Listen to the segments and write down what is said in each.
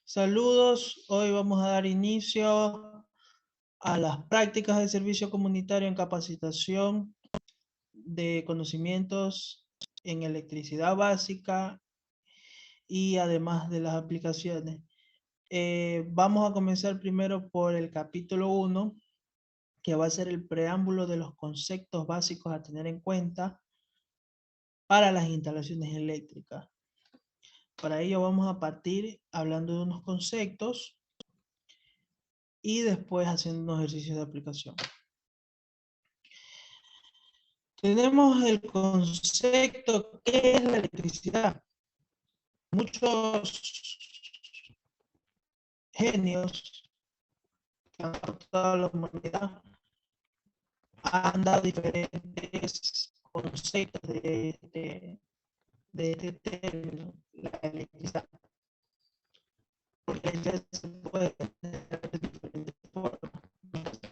Saludos, hoy vamos a dar inicio a las prácticas de servicio comunitario en capacitación de conocimientos en electricidad básica y además de las aplicaciones. Vamos a comenzar primero por el capítulo 1, que va a ser el preámbulo de los conceptos básicos a tener en cuenta para las instalaciones eléctricas. Para ello vamos a partir hablando de unos conceptos y después haciendo unos ejercicios de aplicación. Tenemos el concepto, ¿qué es la electricidad? Muchos genios que han aportado a la humanidad han dado diferentes conceptos de este término, la electricidad. Porque la electricidad se puede tener de diferentes formas.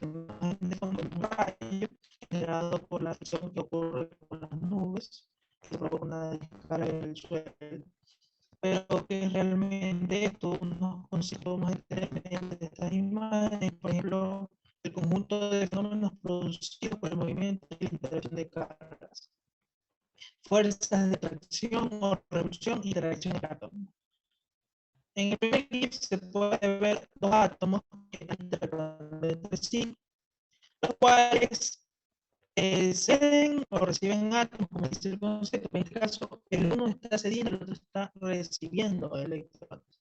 Un rayo generado por la fricción que ocurre con las nubes, que provoca una descarga en el suelo. Pero que realmente esto nos consideramos mediante estas imágenes, por ejemplo, el conjunto de fenómenos producidos por el movimiento y la interacción de cargas, fuerzas de tracción o repulsión, interacción de átomos. En el primer GIF se puede ver dos átomos que están interactuando entre sí, los cuales ceden o reciben átomos, como dice el concepto. En este caso, el uno está cediendo, el otro está recibiendo electrones.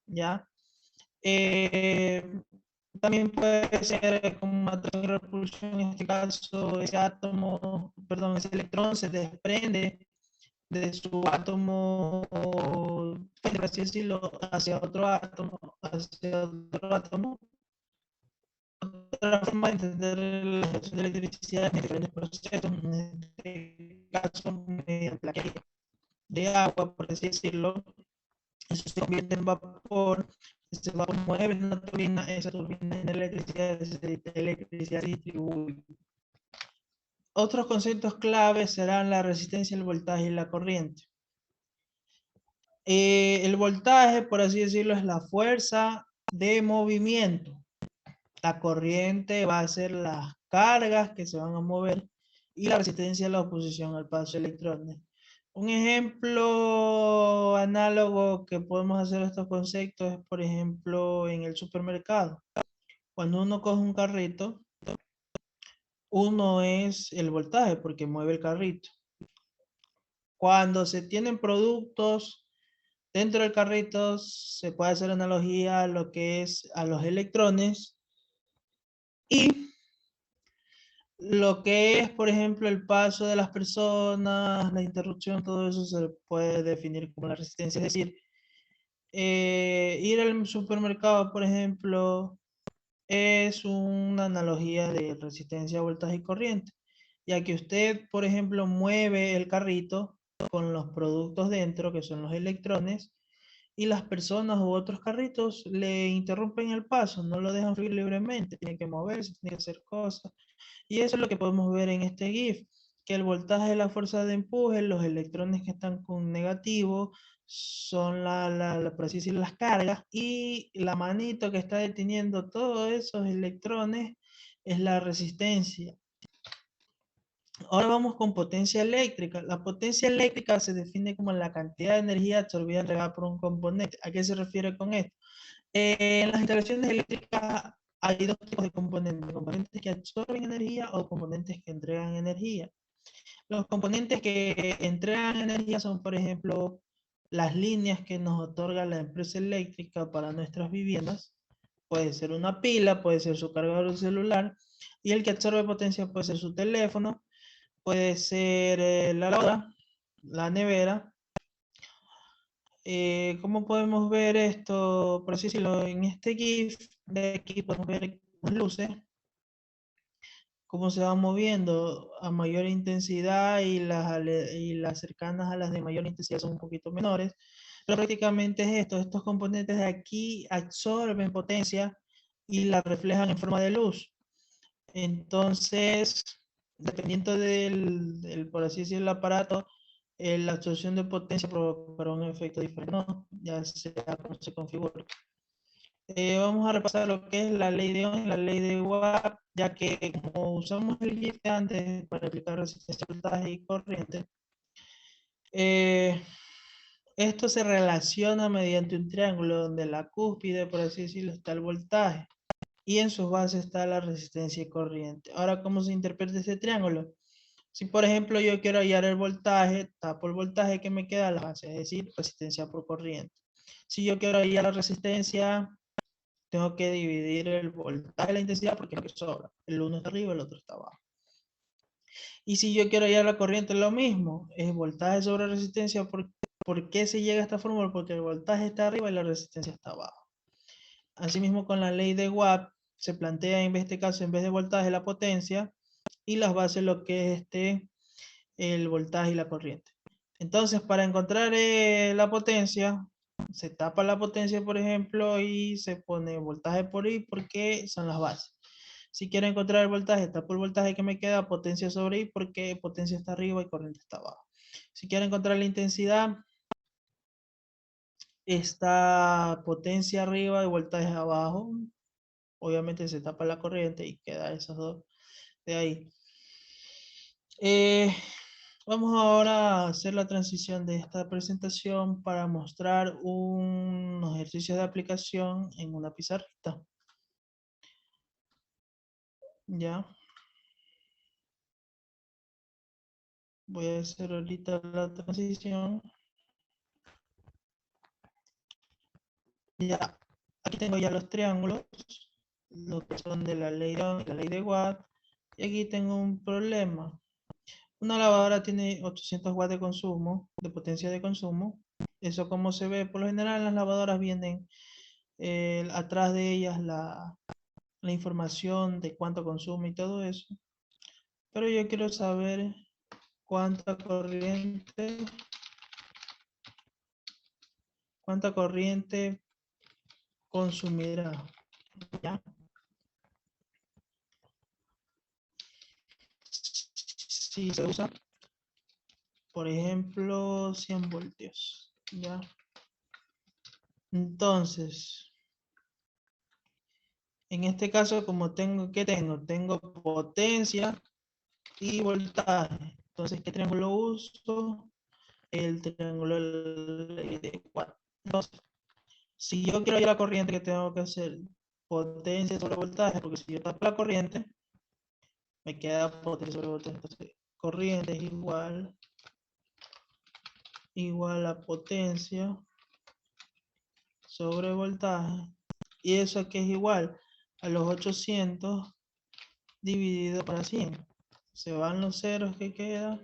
¿Ya? También puede ser como atracción y repulsión. En este caso, ese átomo, perdón, ese electrón se desprende de su átomo, por así decirlo, hacia otro átomo, Otra forma de entender la gestión de electricidad en diferentes procesos, en este caso, mediante la queja de agua, por así decirlo, eso se convierte en vapor, ese vapor mueve una turbina, esa turbina en electricidad se distribuye. Otros conceptos claves serán la resistencia, el voltaje y la corriente. El voltaje, por así decirlo, es la fuerza de movimiento. La corriente va a ser las cargas que se van a mover y la resistencia es la oposición al paso de electrones. Un ejemplo análogo que podemos hacer estos conceptos es, por ejemplo, en el supermercado. Cuando uno coge un carrito, uno es el voltaje porque mueve el carrito. Cuando se tienen productos dentro del carrito, se puede hacer analogía a lo que es a los electrones y lo que es, por ejemplo, el paso de las personas, la interrupción, todo eso se puede definir como la resistencia. Es decir, ir al supermercado, por ejemplo, es una analogía de resistencia, voltaje y corriente, ya que usted, por ejemplo, mueve el carrito con los productos dentro, que son los electrones, y las personas u otros carritos le interrumpen el paso, no lo dejan fluir libremente, tiene que moverse, tiene que hacer cosas. Y eso es lo que podemos ver en este GIF, que el voltaje es la fuerza de empuje, los electrones que están con negativo son por así decirlo, las cargas, y la manito que está deteniendo todos esos electrones es la resistencia. Ahora vamos con potencia eléctrica. La potencia eléctrica se define como la cantidad de energía absorbida y entregada por un componente. ¿A qué se refiere con esto? En las instalaciones eléctricas hay dos tipos de componentes que absorben energía o componentes que entregan energía. Los componentes que entregan energía son, por ejemplo, las líneas que nos otorga la empresa eléctrica para nuestras viviendas. Puede ser una pila, puede ser su cargador de celular, y el que absorbe potencia puede ser su teléfono, puede ser la lavadora, la nevera. ¿Cómo podemos ver esto? Por así decirlo, en este GIF de aquí podemos ver las luces, cómo se van moviendo a mayor intensidad, y las cercanas a las de mayor intensidad son un poquito menores. Pero prácticamente es esto, estos componentes de aquí absorben potencia y la reflejan en forma de luz. Entonces, dependiendo por así decirlo, el aparato, la absorción de potencia provocará un efecto diferente, no, ya sea como se configura. Vamos a repasar lo que es la ley de Ohm y la ley de Watt, ya que como usamos el GIF de antes para aplicar resistencia, voltaje y corriente, esto se relaciona mediante un triángulo donde la cúspide, por así decirlo, está el voltaje y en sus bases está la resistencia y corriente. Ahora, ¿cómo se interpreta este triángulo? Si, por ejemplo, yo quiero hallar el voltaje, tapo el voltaje que me queda a la base, es decir, resistencia por corriente. Si yo quiero hallar la resistencia, tengo que dividir el voltaje de la intensidad porque es lo que sobra. El uno está arriba, el otro está abajo. Y si yo quiero hallar la corriente, lo mismo. Es voltaje sobre resistencia. ¿Por qué se llega a esta fórmula? Porque el voltaje está arriba y la resistencia está abajo. Asimismo, con la ley de Watt, se plantea en este caso, en vez de voltaje, la potencia. Y las bases, lo que es el voltaje y la corriente. Entonces, para encontrar la potencia, se tapa la potencia, por ejemplo, y se pone voltaje por I porque son las bases. Si quiero encontrar el voltaje, tapo el voltaje que me queda, potencia sobre I porque potencia está arriba y corriente está abajo. Si quiero encontrar la intensidad, está potencia arriba y voltaje abajo. Obviamente se tapa la corriente y queda esos dos de ahí. Vamos ahora a hacer la transición de esta presentación para mostrar unos ejercicios de aplicación en una pizarrita. Ya. Voy a hacer ahorita la transición. Ya. Aquí tengo ya los triángulos, los que son de la ley de Ohm y la ley de Watt. Y aquí tengo un problema. Una lavadora tiene 800 watts de consumo, de potencia de consumo. Eso como se ve, por lo general las lavadoras vienen atrás de ellas la información de cuánto consume y todo eso. Pero yo quiero saber cuánta corriente consumirá. ¿Ya? Si se usa, por ejemplo, 100 voltios. ¿Ya? Entonces, en este caso, como tengo potencia y voltaje. Entonces, ¿qué triángulo uso? El triángulo de 4. Entonces, si yo quiero ir a la corriente, ¿qué tengo que hacer? Potencia sobre voltaje, porque si yo tapo la corriente, me queda potencia sobre voltaje. Entonces, corriente es igual a potencia sobre voltaje. Y eso aquí es igual a los 800 dividido para 100. Se van los ceros que quedan.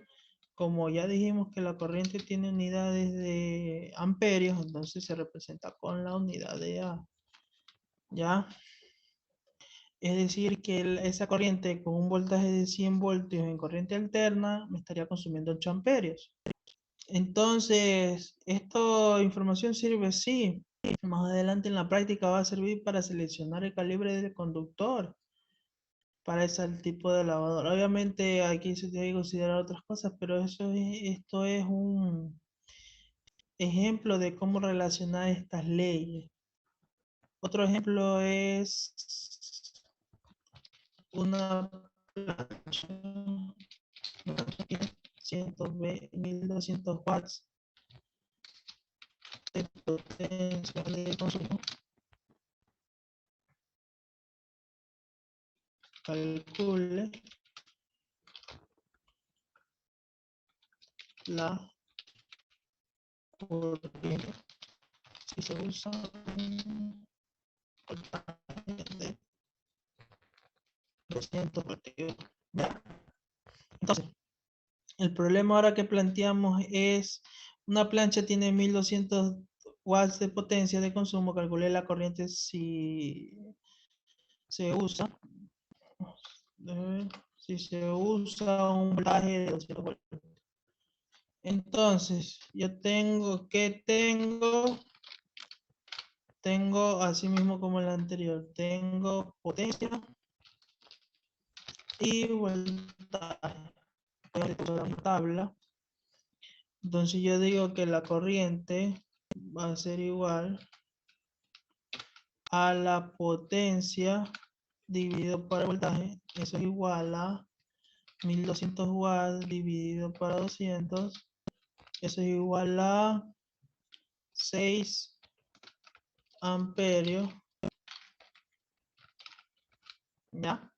Como ya dijimos que la corriente tiene unidades de amperios, entonces se representa con la unidad de A. ¿Ya? Es decir, que esa corriente con un voltaje de 100 voltios en corriente alterna me estaría consumiendo 8 amperios. Entonces, ¿esta información sirve? Sí. Más adelante en la práctica va a servir para seleccionar el calibre del conductor para ese tipo de lavadora. Obviamente aquí se tiene que considerar otras cosas, pero esto es un ejemplo de cómo relacionar estas leyes. Otro ejemplo es una plancha, 1200 watts de potencia de consumo. Calcule la corriente si se usa un voltaje de 200 voltios. Entonces, el problema ahora que planteamos es, una plancha tiene 1200 watts de potencia de consumo, calculé la corriente si se usa, si se usa un voltaje de 200 voltios. Entonces, yo tengo así mismo como el anterior, tengo potencia y voltaje. Voy a la tabla. Entonces yo digo que la corriente va a ser igual a la potencia dividido por el voltaje. Eso es igual a 1200 watts dividido por 200. Eso es igual a 6 amperios. ¿Ya?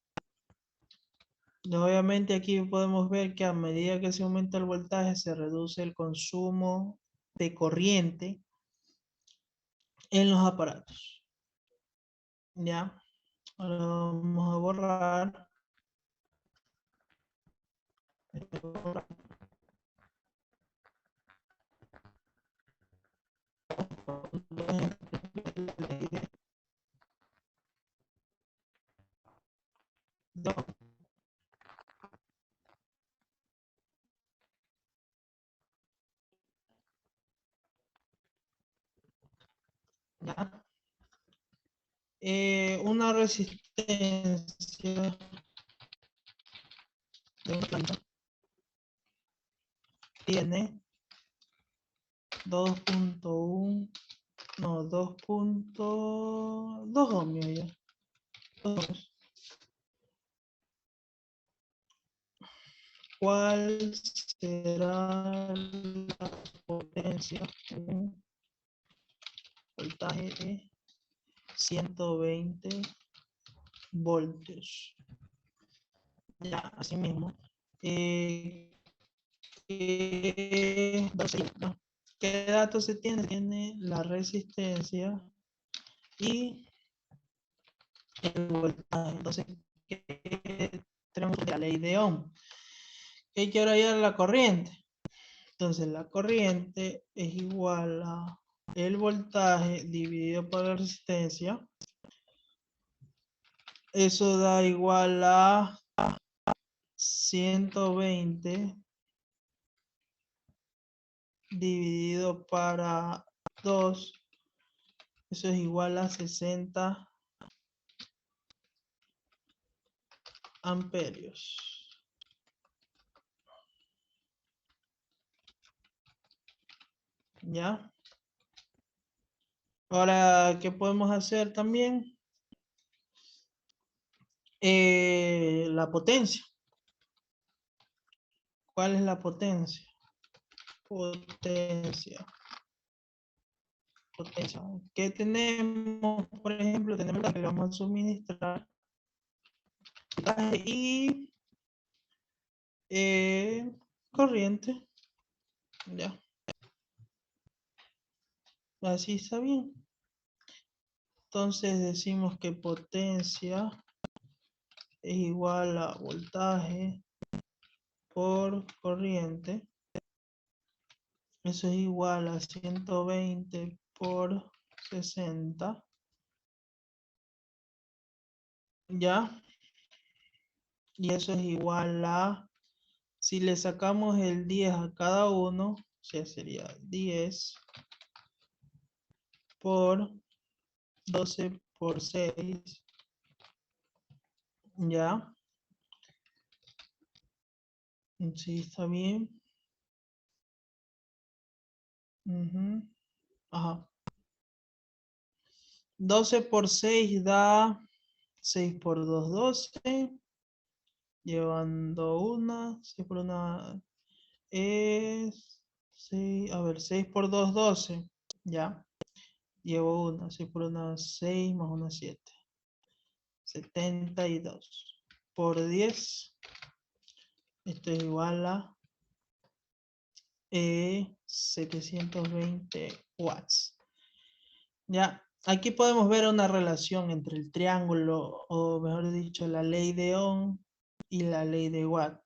Y obviamente aquí podemos ver que a medida que se aumenta el voltaje se reduce el consumo de corriente en los aparatos. ¿Ya? Ahora vamos a borrar. ¿Ya? Una resistencia de una planta tiene 2.1, no, 2.2 ohmios ya. 2. ¿Cuál será la potencia en voltaje de 120 voltios? Ya, así mismo. ¿Qué datos se tiene? Tiene la resistencia y el voltaje. Entonces, ¿qué tenemos? La ley de Ohm. ¿Qué quiero hallar? La corriente. Entonces, la corriente es igual a el voltaje dividido por la resistencia. Eso da igual a 120 dividido para 2. Eso es igual a 60 amperios. ¿Ya? Ahora, ¿qué podemos hacer también? La potencia. ¿Cuál es la potencia? Potencia. Potencia. ¿Qué tenemos? Por ejemplo, tenemos la que le vamos a suministrar y corriente. Ya. Así está bien. Entonces decimos que potencia es igual a voltaje por corriente. Eso es igual a 120 por 60. ¿Ya? Y eso es igual a, si le sacamos el 10 a cada uno, o sea, sería 10 por 12 por 6. ¿Ya? Sí, está bien. Ajá. 12 por 6 da 6 por 2, 12. Llevando una, 6 por una es 6, a ver, 6 por 2, 12. Ya. Llevo una, 6 por una, 6 más una, 7. 72 por 10. Esto es igual a 720 watts. Ya, aquí podemos ver una relación entre el triángulo, o mejor dicho, la ley de Ohm y la ley de Watt.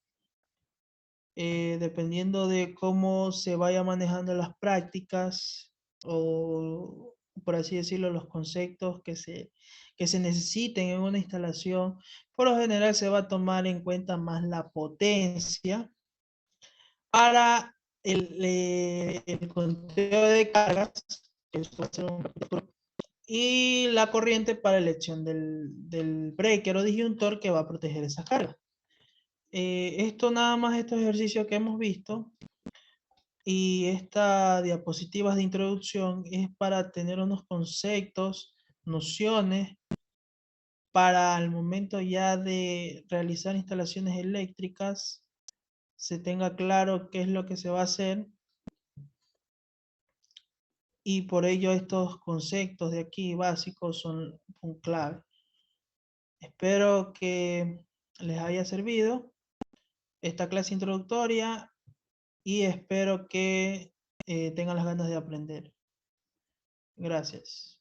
Dependiendo de cómo se vaya manejando las prácticas, o por así decirlo, los conceptos que se necesiten en una instalación, por lo general se va a tomar en cuenta más la potencia para el conteo de cargas, que esto va a ser un capítulo, y la corriente para elección del breaker o disyuntor que va a proteger esa carga. Esto nada más, estos ejercicios que hemos visto, Y esta diapositiva de introducción es para tener unos conceptos, nociones, para el momento ya de realizar instalaciones eléctricas, se tenga claro qué es lo que se va a hacer, y por ello estos conceptos de aquí básicos son un clave. Espero que les haya servido esta clase introductoria y espero que tengan las ganas de aprender. Gracias.